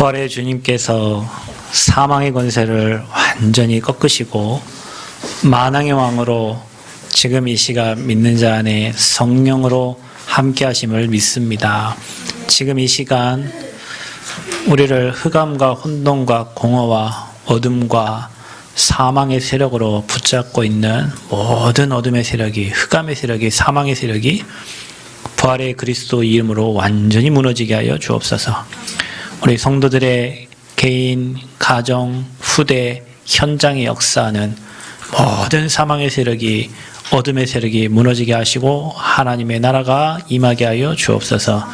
부활의 주님께서 사망의 권세를 완전히 꺾으시고 만왕의 왕으로 지금 이 시간 믿는 자 안에 성령으로 함께 하심을 믿습니다. 지금 이 시간 우리를 흑암과 혼돈과 공허와 어둠과 사망의 세력으로 붙잡고 있는 모든 어둠의 세력이, 흑암의 세력이, 사망의 세력이 부활의 그리스도 이름으로 완전히 무너지게 하여 주옵소서. 우리 성도들의 개인, 가정, 후대, 현장의 역사는 모든 사망의 세력이, 어둠의 세력이 무너지게 하시고 하나님의 나라가 임하게 하여 주옵소서.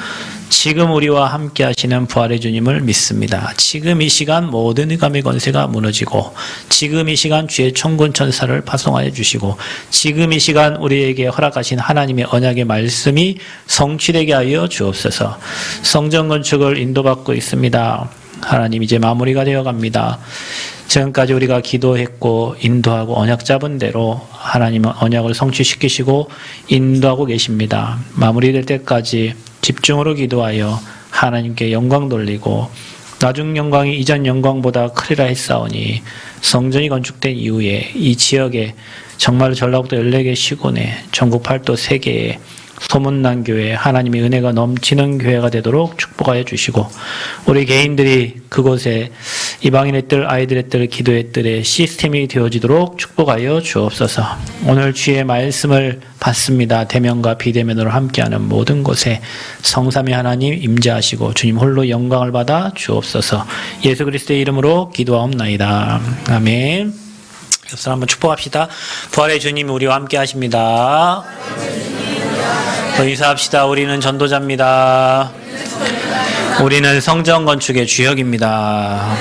지금 우리와 함께 하시는 부활의 주님을 믿습니다. 지금 이 시간 모든 흑암의 권세가 무너지고, 지금 이 시간 주의 천군 천사를 파송하여 주시고, 지금 이 시간 우리에게 허락하신 하나님의 언약의 말씀이 성취되게 하여 주옵소서. 성전 건축을 인도받고 있습니다. 하나님, 이제 마무리가 되어 갑니다. 지금까지 우리가 기도했고 인도하고 언약 잡은 대로 하나님은 언약을 성취시키시고 인도하고 계십니다. 마무리될 때까지 집중으로 기도하여 하나님께 영광 돌리고, 나중 영광이 이전 영광보다 크리라 했사오니 성전이 건축된 이후에 이 지역에 정말로 전라북도 14개 시군에 전국 8도 3개에 소문난 교회, 하나님의 은혜가 넘치는 교회가 되도록 축복하여 주시고, 우리 개인들이 그곳에 이방인의 뜰, 아이들의 뜰, 기도의 뜰에 시스템이 되어지도록 축복하여 주옵소서. 오늘 주의 말씀을 받습니다. 대면과 비대면으로 함께하는 모든 곳에 성삼위 하나님 임재하시고 주님 홀로 영광을 받아 주옵소서. 예수 그리스도의 이름으로 기도하옵나이다. 아멘. 옆사람 한번 축복합시다. 부활의 주님 우리와 함께 하십니다. 인사합시다. 우리는 전도자입니다. 우리는 성전 건축의 주역입니다.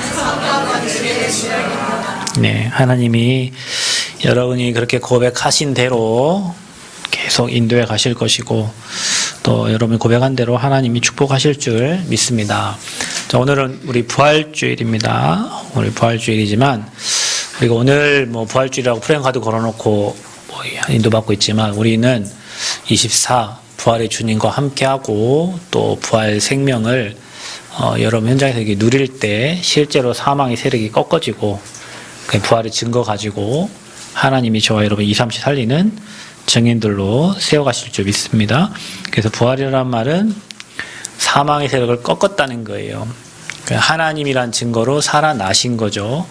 네, 하나님이 여러분이 그렇게 고백하신 대로 계속 인도해 가실 것이고, 또 여러분이 고백한 대로 하나님이 축복하실 줄 믿습니다. 자, 오늘은 우리 부활주일입니다. 오늘 부활주일이지만 우리가 오늘 부활주일이라고 프레임카드 걸어놓고 인도받고 있지만, 우리는 24 부활의 주님과 함께하고 또 부활 생명을 여러분 현장에서 이렇게 누릴 때 실제로 사망의 세력이 꺾어지고 그 부활의 증거 가지고 하나님이 저와 여러분 2,3시 살리는 증인들로 세워가실 줄 믿습니다. 그래서 부활이라는 말은 사망의 세력을 꺾었다는 거예요. 하나님이란 증거로 살아나신 거죠.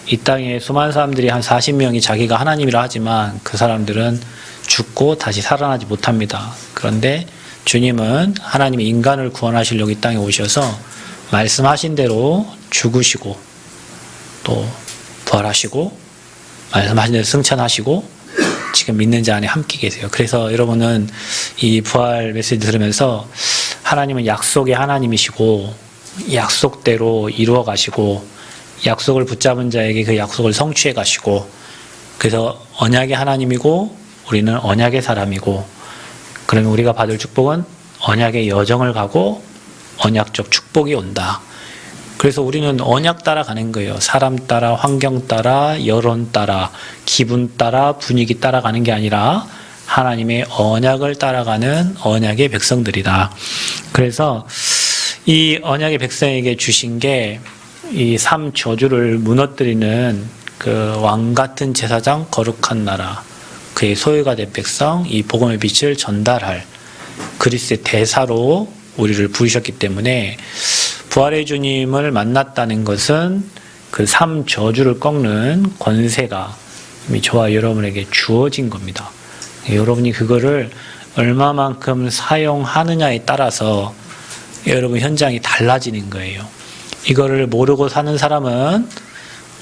이 땅에 수많은 사람들이 한 40명이 자기가 하나님이라 하지만 그 사람들은 죽고 다시 살아나지 못합니다. 그런데 주님은 하나님이 인간을 구원하시려고 이 땅에 오셔서 말씀하신 대로 죽으시고 또 부활하시고 말씀하신 대로 승천하시고 지금 믿는 자 안에 함께 계세요. 그래서 여러분은 이 부활 메시지 들으면서 하나님은 약속의 하나님이시고 약속대로 이루어 가시고 약속을 붙잡은 자에게 그 약속을 성취해 가시고, 그래서 언약의 하나님이고 우리는 언약의 사람이고, 그러면 우리가 받을 축복은 언약의 여정을 가고 언약적 축복이 온다. 그래서 우리는 언약 따라 가는 거예요. 사람 따라, 환경 따라, 여론 따라, 기분 따라, 분위기 따라 가는 게 아니라 하나님의 언약을 따라가는 언약의 백성들이다. 그래서 이 언약의 백성에게 주신 게 이 3저주를 무너뜨리는 그 왕같은 제사장, 거룩한 나라, 그의 소유가 된 백성, 이 복음의 빛을 전달할 그리스도의 대사로 우리를 부르셨기 때문에 부활의 주님을 만났다는 것은 그 3저주를 꺾는 권세가 이미 저와 여러분에게 주어진 겁니다. 여러분이 그거를 얼마만큼 사용하느냐에 따라서 여러분 현장이 달라지는 거예요. 이거를 모르고 사는 사람은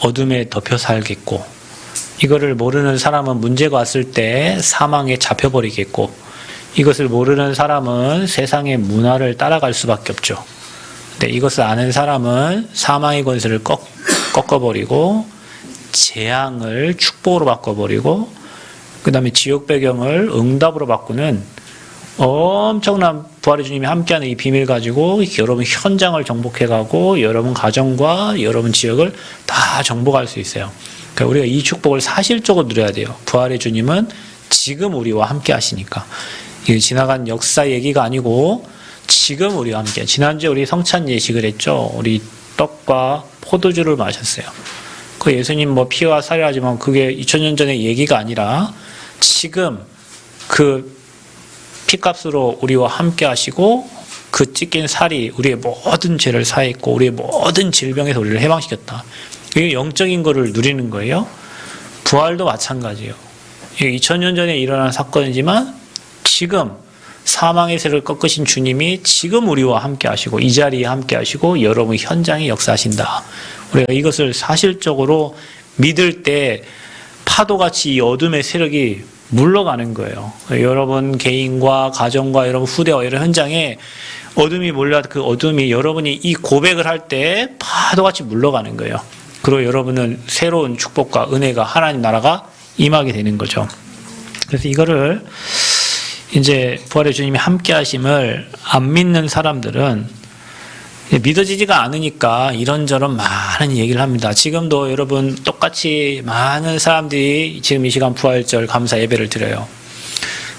어둠에 덮여 살겠고, 이거를 모르는 사람은 문제가 왔을 때 사망에 잡혀버리겠고, 이것을 모르는 사람은 세상의 문화를 따라갈 수밖에 없죠. 근데 이것을 아는 사람은 사망의 권세를 꺾어버리고 재앙을 축복으로 바꿔버리고, 그 다음에 지옥 배경을 응답으로 바꾸는 엄청난 부활의 주님이 함께하는 이 비밀 가지고 여러분 현장을 정복해가고 여러분 가정과 여러분 지역을 다 정복할 수 있어요. 그러니까 우리가 이 축복을 사실적으로 누려야 돼요. 부활의 주님은 지금 우리와 함께 하시니까. 이게 지나간 역사 얘기가 아니고 지금 우리와 함께. 지난주에 우리 성찬 예식을 했죠. 우리 떡과 포도주를 마셨어요. 그 예수님 뭐 피와 살이라지만 그게 2000년 전의 얘기가 아니라 지금 그 피값으로 우리와 함께 하시고 그 찢긴 살이 우리의 모든 죄를 사했고 우리의 모든 질병에서 우리를 해방시켰다. 이게 영적인 거를 누리는 거예요. 부활도 마찬가지예요. 이게 2000년 전에 일어난 사건이지만 지금 사망의 세를 꺾으신 주님이 지금 우리와 함께 하시고 이 자리에 함께 하시고 여러분 현장에 역사하신다. 우리가 이것을 사실적으로 믿을 때 파도같이 이 어둠의 세력이 물러가는 거예요. 여러분 개인과 가정과 여러분 후대와 여러분 현장에 어둠이 몰려 그 어둠이 여러분이 이 고백을 할 때 파도같이 물러가는 거예요. 그리고 여러분은 새로운 축복과 은혜가 하나님 나라가 임하게 되는 거죠. 그래서 이거를 이제 부활의 주님이 함께 하심을 안 믿는 사람들은 믿어지지가 않으니까 이런저런 많은 얘기를 합니다. 지금도 여러분 똑같이 많은 사람들이 지금 이 시간 부활절 감사 예배를 드려요.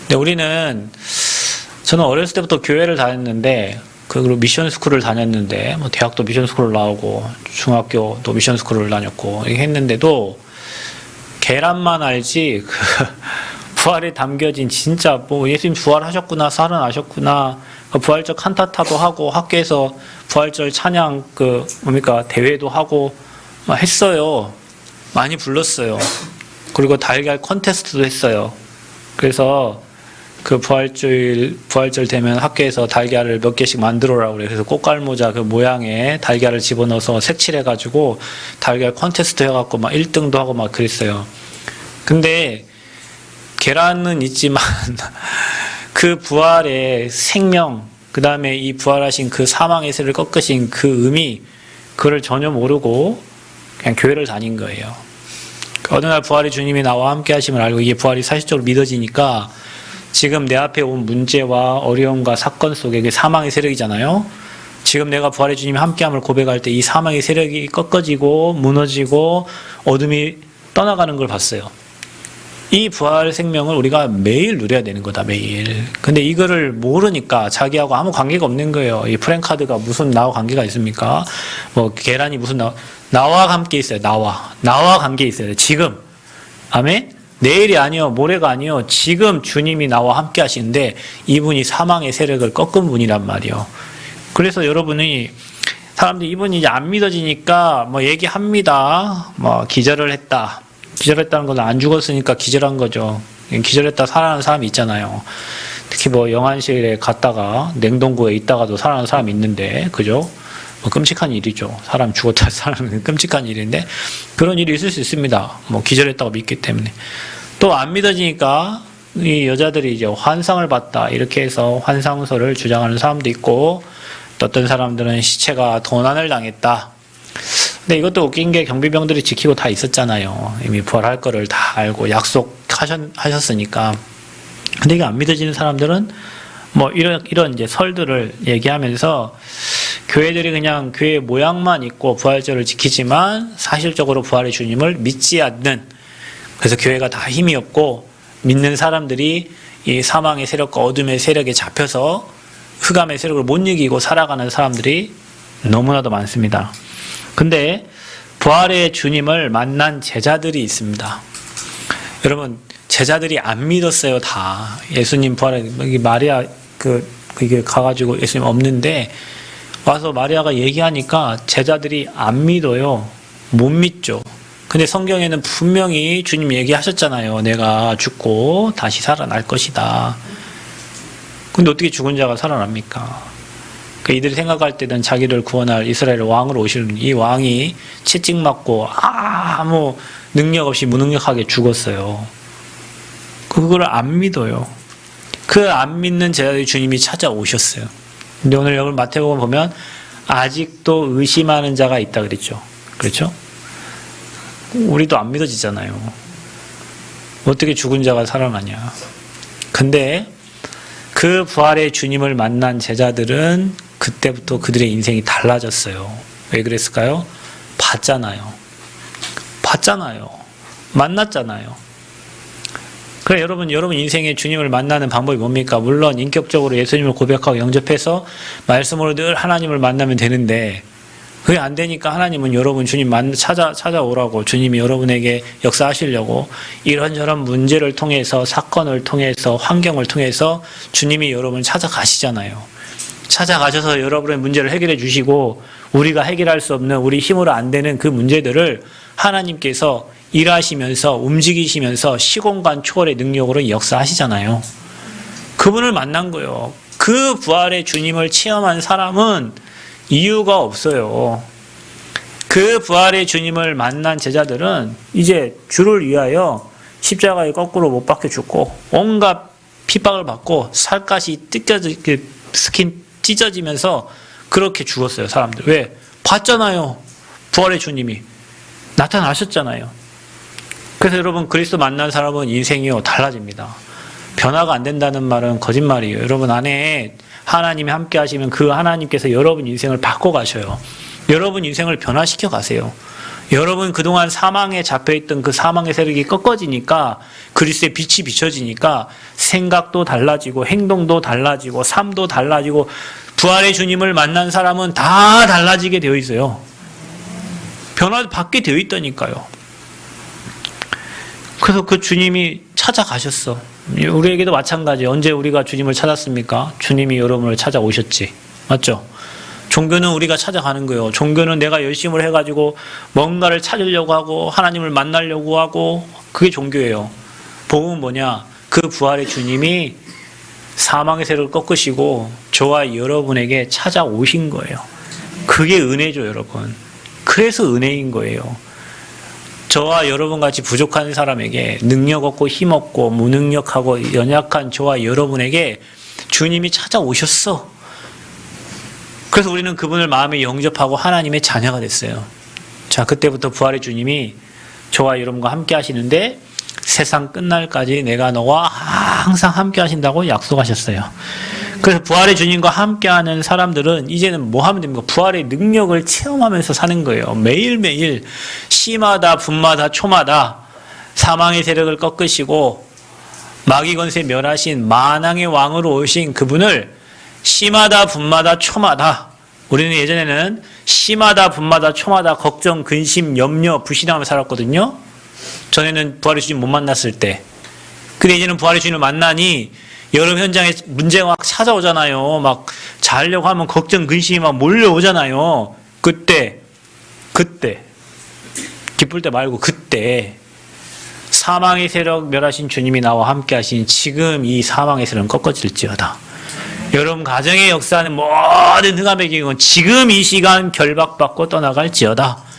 근데 우리는 저는 어렸을 때부터 교회를 다녔는데 그리고 미션 스쿨을 다녔는데 뭐 대학도 미션 스쿨을 나오고 중학교도 미션 스쿨을 다녔고 이렇게 했는데도 계란만 알지 그 부활에 담겨진 진짜 뭐 예수님 부활하셨구나 살아나셨구나 부활절 칸타타도 하고 학교에서 부활절 찬양 그 뭡니까 대회도 하고 했어요. 많이 불렀어요. 그리고 달걀 콘테스트도 했어요. 그래서 그 부활절 되면 학교에서 달걀을 몇 개씩 만들어라고 그래요. 그래서 꽃갈모자 그 모양의 달걀을 집어넣어서 색칠해가지고 달걀 콘테스트 해갖고 막 1등도 하고 막 그랬어요. 근데 계란은 있지만 그 부활의 생명, 그 다음에 이 부활하신 그 사망의 세를 꺾으신 그 의미, 그걸 전혀 모르고 그냥 교회를 다닌 거예요. 어느 날 부활의 주님이 나와 함께 하심을 알고 이게 부활이 사실적으로 믿어지니까 지금 내 앞에 온 문제와 어려움과 사건 속에 그 사망의 세력이잖아요. 지금 내가 부활의 주님이 함께함을 고백할 때 이 사망의 세력이 꺾어지고 무너지고 어둠이 떠나가는 걸 봤어요. 이 부활 생명을 우리가 매일 누려야 되는 거다, 매일. 근데 이거를 모르니까 자기하고 아무 관계가 없는 거예요. 이 프랭카드가 무슨 나와 관계가 있습니까? 뭐 계란이 무슨 나와 함께 있어요. 나와 관계 있어요. 지금. 아멘? 내일이 아니요, 모레가 아니요. 지금 주님이 나와 함께 하시는데 이분이 사망의 세력을 꺾은 분이란 말이요. 그래서 여러분이 사람들이 이분이 이제 안 믿어지니까 뭐 얘기합니다. 뭐 기절을 했다. 기절했다는 건 안 죽었으니까 기절한 거죠. 기절했다 살아나는 사람이 있잖아요. 특히 뭐 영안실에 갔다가 냉동고에 있다가도 살아나는 사람이 있는데, 그죠? 뭐 끔찍한 일이죠. 사람 죽었다 살아나는 끔찍한 일인데 그런 일이 있을 수 있습니다. 뭐 기절했다고 믿기 때문에. 또 안 믿어지니까 이 여자들이 이제 환상을 봤다 이렇게 해서 환상설을 주장하는 사람도 있고, 또 어떤 사람들은 시체가 도난을 당했다. 근데 이것도 웃긴 게 경비병들이 지키고 다 있었잖아요. 이미 부활할 거를 다 알고 약속하셨으니까. 근데 이게 안 믿어지는 사람들은 뭐 이런 이제 설들을 얘기하면서 교회들이 그냥 교회 모양만 있고 부활절을 지키지만 사실적으로 부활의 주님을 믿지 않는, 그래서 교회가 다 힘이 없고 믿는 사람들이 이 사망의 세력과 어둠의 세력에 잡혀서 흑암의 세력을 못 이기고 살아가는 사람들이 너무나도 많습니다. 근데 부활의 주님을 만난 제자들이 있습니다. 여러분, 제자들이 안 믿었어요, 다. 예수님 부활에 마리아 그게 가가지고 예수님 없는데 와서 마리아가 얘기하니까 제자들이 안 믿어요. 못 믿죠. 근데 성경에는 분명히 주님 얘기하셨잖아요. 내가 죽고 다시 살아날 것이다. 근데 어떻게 죽은 자가 살아납니까? 이들이 생각할 때는 자기를 구원할 이스라엘 왕으로 오시는 이 왕이 채찍 맞고 아무 능력 없이 무능력하게 죽었어요. 그걸 안 믿어요. 그 안 믿는 제자들이 주님이 찾아오셨어요. 근데 오늘 여기 마태복음 보면 아직도 의심하는 자가 있다 그랬죠. 그렇죠? 우리도 안 믿어지잖아요. 어떻게 죽은 자가 살아나냐. 근데 그 부활의 주님을 만난 제자들은 그때부터 그들의 인생이 달라졌어요. 왜 그랬을까요? 봤잖아요. 만났잖아요. 그래, 여러분 인생에 주님을 만나는 방법이 뭡니까? 물론 인격적으로 예수님을 고백하고 영접해서 말씀으로 늘 하나님을 만나면 되는데, 그게 안 되니까 하나님은 여러분 주님 찾아오라고 주님이 여러분에게 역사하시려고 이런저런 문제를 통해서 사건을 통해서 환경을 통해서 주님이 여러분을 찾아가시잖아요. 찾아가셔서 여러분의 문제를 해결해 주시고 우리가 해결할 수 없는 우리 힘으로 안 되는 그 문제들을 하나님께서 일하시면서 움직이시면서 시공간 초월의 능력으로 역사하시잖아요. 그분을 만난 거예요. 그 부활의 주님을 체험한 사람은 이유가 없어요. 그 부활의 주님을 만난 제자들은 이제 주를 위하여 십자가에 거꾸로 못 박혀 죽고 온갖 핍박을 받고 살갗이 스킨 찢어지면서 그렇게 죽었어요. 사람들. 왜? 봤잖아요. 부활의 주님이 나타나셨잖아요. 그래서 여러분 그리스도 만난 사람은 인생이요 달라집니다. 변화가 안 된다는 말은 거짓말이에요. 여러분 안에 하나님이 함께 하시면 그 하나님께서 여러분 인생을 바꿔가셔요. 여러분 인생을 변화시켜 가세요. 여러분 그동안 사망에 잡혀있던 그 사망의 세력이 꺾어지니까 그리스도의 빛이 비춰지니까 생각도 달라지고 행동도 달라지고 삶도 달라지고 부활의 주님을 만난 사람은 다 달라지게 되어 있어요. 변화받게 되어 있다니까요. 그래서 그 주님이 찾아가셨어. 우리에게도 마찬가지예요. 언제 우리가 주님을 찾았습니까? 주님이 여러분을 찾아오셨지. 맞죠? 종교는 우리가 찾아가는 거예요. 종교는 내가 열심을 해가지고 뭔가를 찾으려고 하고 하나님을 만나려고 하고 그게 종교예요. 복음은 뭐냐? 그 부활의 주님이 사망의 세력을 꺾으시고 저와 여러분에게 찾아오신 거예요. 그게 은혜죠, 여러분. 그래서 은혜인 거예요. 저와 여러분같이 부족한 사람에게 능력 없고 힘 없고 무능력하고 연약한 저와 여러분에게 주님이 찾아오셨어. 그래서 우리는 그분을 마음에 영접하고 하나님의 자녀가 됐어요. 자, 그때부터 부활의 주님이 저와 여러분과 함께 하시는데 세상 끝날까지 내가 너와 항상 함께 하신다고 약속하셨어요. 그래서 부활의 주님과 함께하는 사람들은 이제는 뭐 하면 됩니까? 부활의 능력을 체험하면서 사는 거예요. 매일매일 시마다 분마다 초마다 사망의 세력을 꺾으시고 마귀 권세 멸하신 만왕의 왕으로 오신 그분을 시마다 분마다 초마다 우리는 예전에는 시마다 분마다 초마다 걱정, 근심, 염려, 불신하며 살았거든요. 전에는 부활의 주님 못 만났을 때. 근데 이제는 부활의 주님을 만나니 여름 현장에 문제가 막 찾아오잖아요. 막 자려고 하면 걱정, 근심이 막 몰려오잖아요. 그때 기쁠 때 말고 그때 사망의 세력 멸하신 주님이 나와 함께 하신 지금 이 사망의 세력은 꺾어질지어다. 여러분 가정의 역사는 모든 흑암의 기운은 지금 이 시간 결박받고 떠나갈지어다.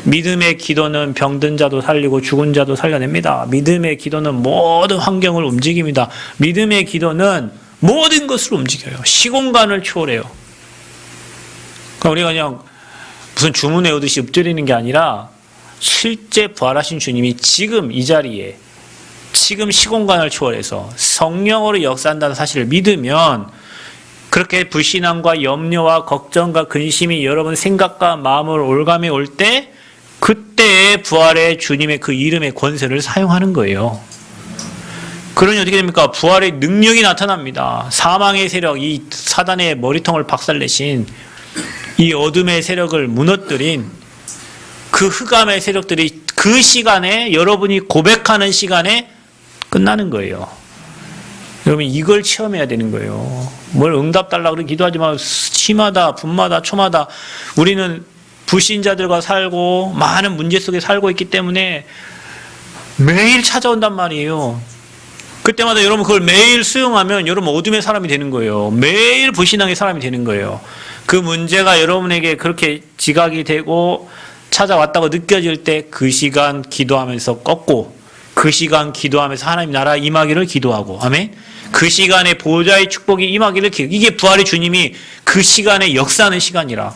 믿음의 기도는 병든 자도 살리고 죽은 자도 살려냅니다. 믿음의 기도는 모든 환경을 움직입니다. 믿음의 기도는 모든 것을 움직여요. 시공간을 초월해요. 그러니까 우리가 그냥 무슨 주문 외우듯이 읊조리는 게 아니라 실제 부활하신 주님이 지금 이 자리에 지금 시공간을 초월해서 성령으로 역사한다는 사실을 믿으면 그렇게 불신앙과 염려와 걱정과 근심이 여러분 생각과 마음을 올감해 올 때 그때의 부활의 주님의 그 이름의 권세를 사용하는 거예요. 그러니 어떻게 됩니까? 부활의 능력이 나타납니다. 사망의 세력, 이 사단의 머리통을 박살내신 이 어둠의 세력을 무너뜨린 그 흑암의 세력들이 그 시간에 여러분이 고백하는 시간에 끝나는 거예요. 여러분 이걸 체험해야 되는 거예요. 뭘 응답 달라고 그렇게 기도하지 마. 시마다 분마다 초마다 우리는 불신자들과 살고 많은 문제 속에 살고 있기 때문에 매일 찾아온단 말이에요. 그때마다 여러분 그걸 매일 수용하면 여러분 어둠의 사람이 되는 거예요. 매일 불신앙의 사람이 되는 거예요. 그 문제가 여러분에게 그렇게 지각이 되고 찾아왔다고 느껴질 때 그 시간 기도하면서 꺾고 그 시간 기도하면서 하나님 나라 임하기를 기도하고 아멘. 그 시간에 보호자의 축복이 임하기를 기도하고 이게 부활의 주님이 그 시간에 역사하는 시간이라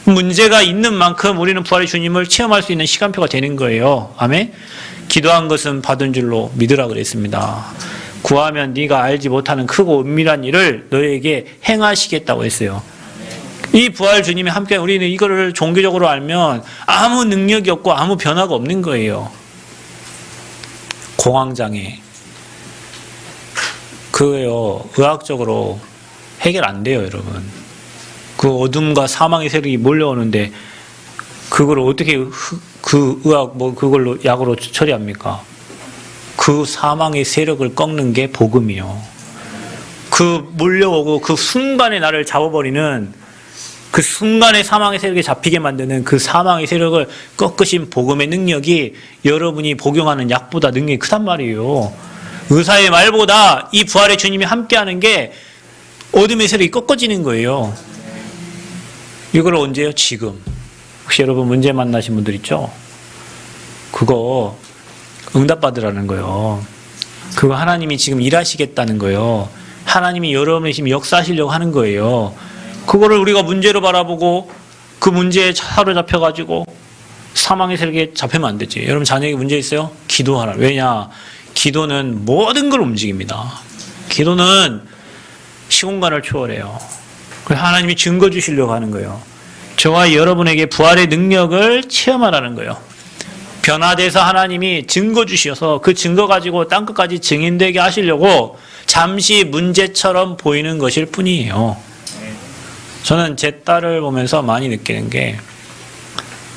문제가 있는 만큼 우리는 부활의 주님을 체험할 수 있는 시간표가 되는 거예요. 아멘. 기도한 것은 받은 줄로 믿으라 그랬습니다. 구하면 네가 알지 못하는 크고 은밀한 일을 너에게 행하시겠다고 했어요. 이 부활 주님이 함께 우리는 이거를 종교적으로 알면 아무 능력이 없고 아무 변화가 없는 거예요. 공황장애. 그거요 의학적으로 해결 안 돼요, 여러분. 그 어둠과 사망의 세력이 몰려오는데 그걸 어떻게 그 의학 그걸로 약으로 처리합니까? 그 사망의 세력을 꺾는 게 복음이요. 그 몰려오고 그 순간에 나를 잡아버리는, 그 순간에 사망의 세력에 잡히게 만드는 그 사망의 세력을 꺾으신 복음의 능력이 여러분이 복용하는 약보다 능력이 크단 말이에요. 의사의 말보다 이 부활의 주님이 함께하는 게 어둠의 세력이 꺾어지는 거예요. 이걸 언제요? 지금. 혹시 여러분 문제 만나신 분들 있죠? 그거 응답받으라는 거예요. 그거 하나님이 지금 일하시겠다는 거예요. 하나님이 여러분의 지금 역사하시려고 하는 거예요. 그거를 우리가 문제로 바라보고 그 문제에 사로잡혀가지고 사망의 세력에 잡히면 안 되지. 여러분 자녀에게 문제 있어요? 기도하라. 왜냐? 기도는 모든 걸 움직입니다. 기도는 시공간을 초월해요. 그래서 하나님이 증거 주시려고 하는 거예요. 저와 여러분에게 부활의 능력을 체험하라는 거예요. 변화돼서 하나님이 증거 주셔서 그 증거 가지고 땅끝까지 증인되게 하시려고 잠시 문제처럼 보이는 것일 뿐이에요. 저는 제 딸을 보면서 많이 느끼는 게,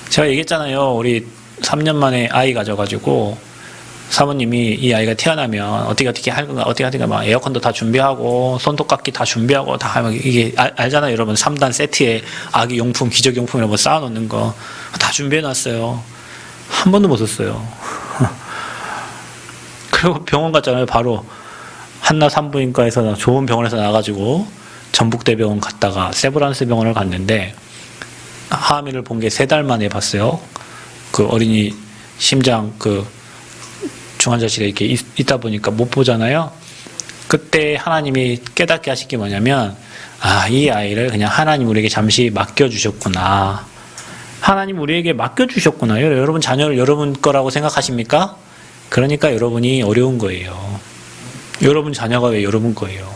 제가 얘기했잖아요. 우리 3년 만에 아이 가져가지고 사모님이 이 아이가 태어나면 어떻게 할 건가, 막 에어컨도 다 준비하고 손톱깎이 다 준비하고 다 하면, 이게 알잖아요 여러분. 3단 세트에 아기 용품, 기저귀 용품 이런 거 쌓아놓는 거 다 준비해놨어요. 한 번도 못 썼어요. 그리고 병원 갔잖아요. 바로 한나 산부인과에서 좋은 병원에서 나가지고 전북대병원 갔다가 세브란스 병원을 갔는데, 하암이를 본 게 3달 만에 봤어요. 그 어린이 심장 그 중환자실에 이렇게 있다 보니까 못 보잖아요. 그때 하나님이 깨닫게 하신 게 뭐냐면, 이 아이를 그냥 하나님 우리에게 잠시 맡겨주셨구나. 하나님 우리에게 맡겨주셨구나. 여러분 자녀를 여러분 거라고 생각하십니까? 그러니까 여러분이 어려운 거예요. 여러분 자녀가 왜 여러분 거예요?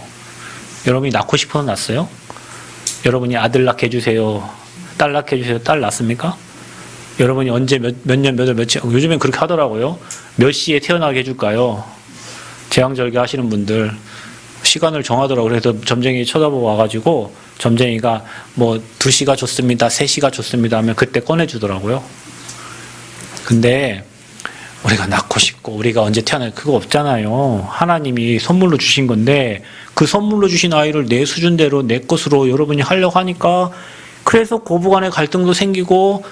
여러분이 낳고 싶어서 낳았어요? 여러분이 아들 낳게 해주세요, 딸 낳게 해주세요, 딸 낳습니까? 여러분이 언제 몇 년, 몇 월, 며칠, 요즘엔 그렇게 하더라고요. 몇 시에 태어나게 해줄까요? 제왕절개 하시는 분들 시간을 정하더라고요. 그래서 점쟁이 쳐다보고 와가지고 점쟁이가 뭐 2시가 좋습니다, 3시가 좋습니다 하면 그때 꺼내주더라고요. 근데 우리가 낳고 싶고 우리가 언제 태어날 그거 없잖아요. 하나님이 선물로 주신 건데 그 선물로 주신 아이를 내 수준대로 내 것으로 여러분이 하려고 하니까, 그래서 고부간의 갈등도 생기고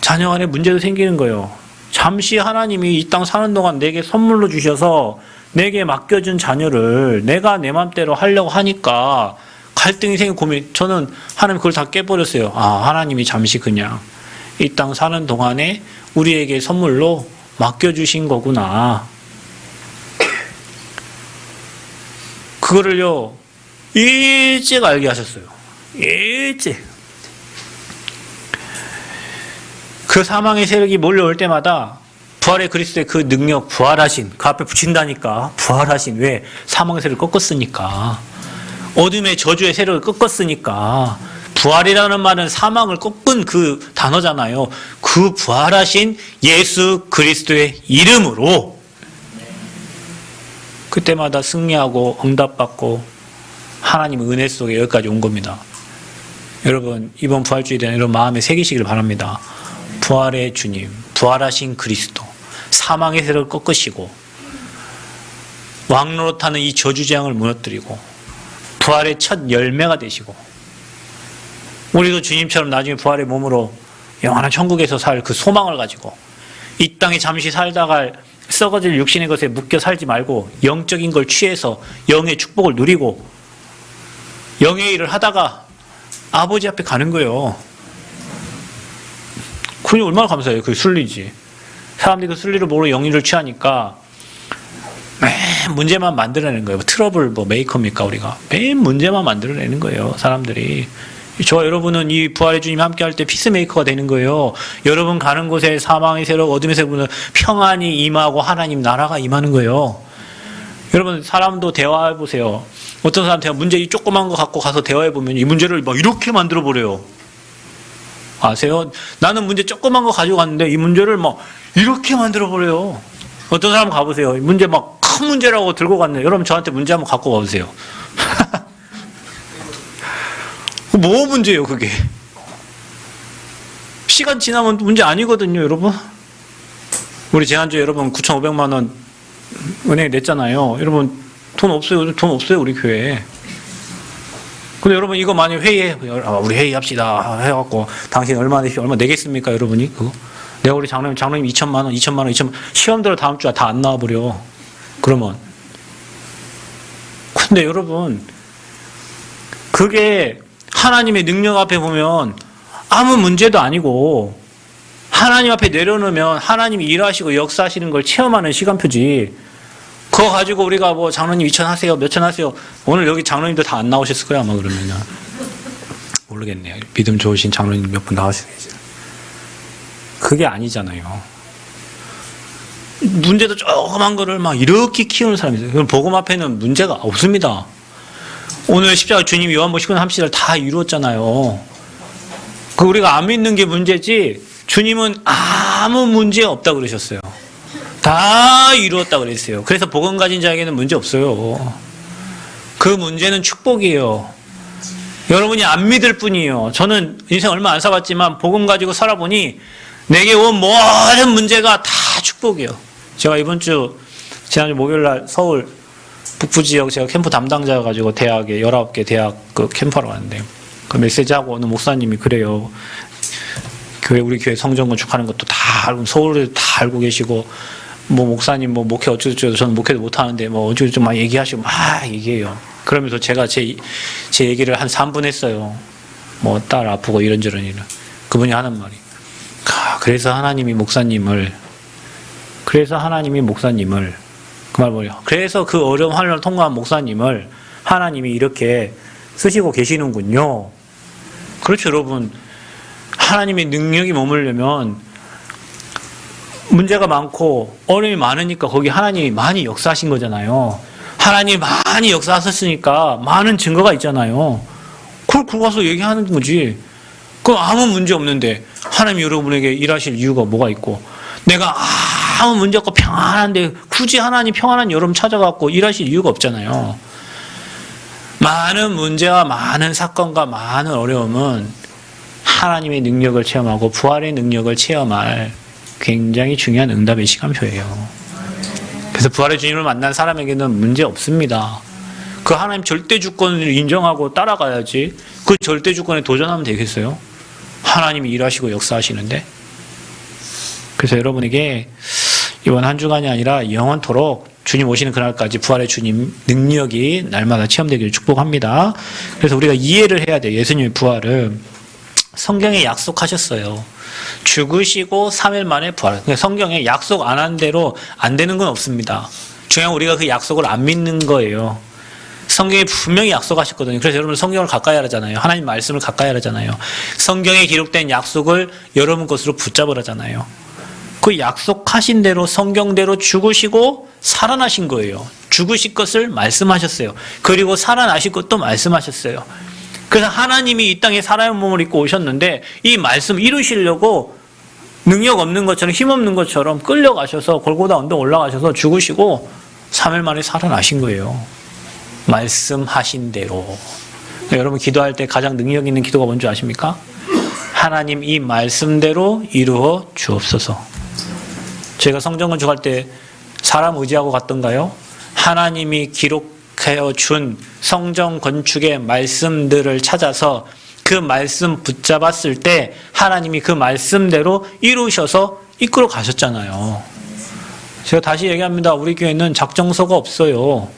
자녀 간의 문제도 생기는 거예요. 잠시 하나님이 이 땅 사는 동안 내게 선물로 주셔서 내게 맡겨준 자녀를 내가 내 맘대로 하려고 하니까 갈등이 생기고 고민. 저는 하나님 그걸 다 깨버렸어요. 하나님이 잠시 그냥 이 땅 사는 동안에 우리에게 선물로 맡겨주신 거구나. 그거를요 일찍 알게 하셨어요. 일찍. 그 사망의 세력이 몰려올 때마다 부활의 그리스도의 그 능력, 부활하신, 그 앞에 붙인다니까. 부활하신. 왜? 사망의 세력을 꺾었으니까. 어둠의 저주의 세력을 꺾었으니까. 부활이라는 말은 사망을 꺾은 그 단어잖아요. 그 부활하신 예수 그리스도의 이름으로 그때마다 승리하고 응답받고 하나님의 은혜 속에 여기까지 온 겁니다. 여러분 이번 부활주일에는 이런 마음에 새기시길 바랍니다. 부활의 주님, 부활하신 그리스도, 사망의 세력을 꺾으시고 왕노릇하는 이 저주재앙을 무너뜨리고 부활의 첫 열매가 되시고, 우리도 주님처럼 나중에 부활의 몸으로 영원한 천국에서 살 그 소망을 가지고 이 땅에 잠시 살다가 썩어질 육신의 것에 묶여 살지 말고 영적인 걸 취해서 영의 축복을 누리고 영의 일을 하다가 아버지 앞에 가는 거예요. 그게 얼마나 감사해요. 그게 순리지. 사람들이 그 순리를 모르고 영리를 취하니까 맨 문제만 만들어내는 거예요. 트러블 메이커입니까 우리가? 맨 문제만 만들어내는 거예요. 사람들이. 저와 여러분은 이 부활의 주님 함께 할 때 피스메이커가 되는 거예요. 여러분 가는 곳에 사망의 세력, 어둠의 세력은 평안이 임하고 하나님 나라가 임하는 거예요. 여러분 사람도 대화해보세요. 어떤 사람한테 문제 이 조그만 거 갖고 가서 대화해보면 이 문제를 막 이렇게 만들어버려요. 아세요? 나는 문제 조그만 거 가지고 갔는데 이 문제를 막 이렇게 만들어버려요. 어떤 사람 가보세요. 문제 막 큰 문제라고 들고 갔는데, 여러분 저한테 문제 한번 갖고 가보세요. 뭐 문제예요, 그게? 시간 지나면 문제 아니거든요, 여러분. 우리 지난주에 여러분 9,500만 원 은행에 냈잖아요. 여러분 돈 없어요, 우리 교회에. 근데 여러분 이거 만약 우리 회의합시다 해갖고 당신 얼마 내겠습니까, 여러분이? 그거? 내가 우리 장로님 2천만 원, 시험대로 다음 주에 다 안 나와버려. 그러면. 근데 여러분, 그게 하나님의 능력 앞에 보면 아무 문제도 아니고, 하나님 앞에 내려놓으면 하나님이 일하시고 역사하시는 걸 체험하는 시간표지. 그거 가지고 우리가 뭐 장로님 2천 하세요, 몇천 하세요. 오늘 여기 장로님도 다 안 나오셨을 거야, 아마 그러면은. 모르겠네요. 믿음 좋으신 장로님 몇 분 나오시겠어요. 그게 아니잖아요. 문제도 조그만 거를 막 이렇게 키우는 사람이 있어요. 그럼 복음 앞에는 문제가 없습니다. 오늘 십자가 주님이 요한복음 13시를 다 이루었잖아요. 그 우리가 안 믿는 게 문제지, 주님은 아무 문제 없다 그러셨어요. 다 이루었다 그랬어요. 그래서 복음 가진 자에게는 문제 없어요. 그 문제는 축복이에요. 여러분이 안 믿을 뿐이에요. 저는 인생 얼마 안 살았지만 복음 가지고 살아보니 내게 온 모든 문제가 다 축복이에요. 제가 지난주 목요일날 서울 북부 지역 제가 캠프 담당자 가지고 대학에 19개 대학 그 캠프하러 갔는데, 그 메시지하고 어느 목사님이 그래요. 우리 교회 성전 건축하는 것도 다 알고, 서울에 다 알고 계시고, 뭐 목사님 뭐 목회 어쩌고저쩌고, 저는 목회도 못 하는데 뭐 어쩌고저쩌고 막 얘기하시고 막 얘기해요. 그러면서 제가 제 얘기를 한 3분 했어요. 뭐 딸 아프고 이런저런 일을. 그분이 하는 말이, 그래서 하나님이 목사님을 그 말 뭐예요? 그래서 그 어려운 환란을 통과한 목사님을 하나님이 이렇게 쓰시고 계시는군요. 그렇죠, 여러분. 하나님의 능력이 머물려면 문제가 많고 어려움이 많으니까 거기 하나님이 많이 역사하신 거잖아요. 하나님이 많이 역사하셨으니까 많은 증거가 있잖아요. 그걸 그거 가서 얘기하는 거지. 그럼 아무 문제 없는데 하나님이 여러분에게 일하실 이유가 뭐가 있고, 내가 아무 문제 없고 평안한데 굳이 하나님 평안한 여러분 찾아갖고 일하실 이유가 없잖아요. 많은 문제와 많은 사건과 많은 어려움은 하나님의 능력을 체험하고 부활의 능력을 체험할 굉장히 중요한 응답의 시간표예요. 그래서 부활의 주님을 만난 사람에게는 문제 없습니다. 그 하나님 절대 주권을 인정하고 따라가야지, 그 절대 주권에 도전하면 되겠어요? 하나님이 일하시고 역사하시는데. 그래서 여러분에게 이번 한 주간이 아니라 영원토록 주님 오시는 그날까지 부활의 주님 능력이 날마다 체험되기를 축복합니다. 그래서 우리가 이해를 해야 돼요. 예수님의 부활을 성경에 약속하셨어요. 죽으시고 3일 만에 부활. 성경에 약속 안 한 대로 안 되는 건 없습니다. 중요한 우리가 그 약속을 안 믿는 거예요. 성경에 분명히 약속하셨거든요. 그래서 여러분 성경을 가까이 하라잖아요. 하나님 말씀을 가까이 하라잖아요. 성경에 기록된 약속을 여러분 것으로 붙잡으라잖아요. 그 약속하신 대로 성경대로 죽으시고 살아나신 거예요. 죽으실 것을 말씀하셨어요. 그리고 살아나실 것도 말씀하셨어요. 그래서 하나님이 이 땅에 사람의 몸을 입고 오셨는데 이 말씀 이루시려고 능력 없는 것처럼 힘없는 것처럼 끌려가셔서 골고다 언덕 올라가셔서 죽으시고 3일 만에 살아나신 거예요. 말씀하신 대로. 여러분 기도할 때 가장 능력 있는 기도가 뭔지 아십니까? 하나님 이 말씀대로 이루어 주옵소서. 제가 성전 건축할 때 사람 의지하고 갔던가요? 하나님이 기록하여 준 성전 건축의 말씀들을 찾아서 그 말씀 붙잡았을 때 하나님이 그 말씀대로 이루셔서 이끌어 가셨잖아요. 제가 다시 얘기합니다. 우리 교회는 작정서가 없어요.